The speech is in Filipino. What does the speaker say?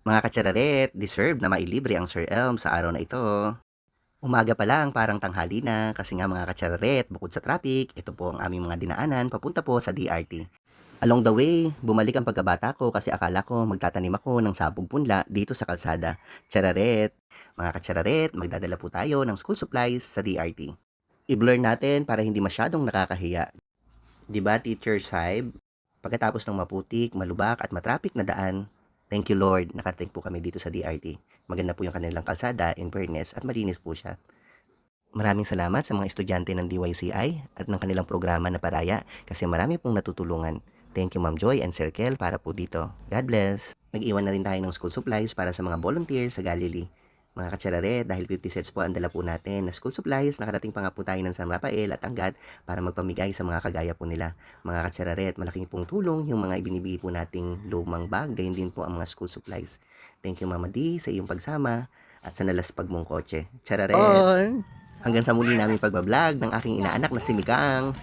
Mga katsararet, deserve na mailibre ang Sir Elm sa araw na ito. Umaga pa lang parang tanghali na kasi nga mga katsararet, bukod sa traffic, ito po ang aming mga dinaanan papunta po sa DRT. Along the way, bumalik ang pagkabata ko kasi akala ko magtatanim ako ng sabog punla dito sa kalsada. Tsararet, mga katsararet, magdadala po tayo ng school supplies sa DRT. I-blur natin para hindi masyadong nakakahiya. 'Di ba, Teacher Saib? Pagkatapos ng maputik, malubak at matraffic na daan, thank you Lord, nakarating po kami dito sa DRT. Maganda po yung kanilang kalsada, in fairness, at malinis po siya. Maraming salamat sa mga estudyante ng DYCI at ng kanilang programa na Paraya kasi marami pong natutulungan. Thank you Ma'am Joy and Sir Kel para po dito. God bless. Nag-iwan na rin tayo ng school supplies para sa mga volunteers sa Galilee. Mga katsarare, dahil 50 sets po ang dala po natin na school supplies, nakarating pa nga po tayo ng San Rafael at Angat para magpamigay sa mga kagaya po nila. Mga katsarare, at malaking pong tulong yung mga ibinibigay po nating lumang bag, gayon din po ang mga school supplies. Thank you Mama D sa iyong pagsama at sa nalaspag mong kotse. Chararet! On. Hanggang sa muli naming pagbablog ng aking inaanak na si Mikang.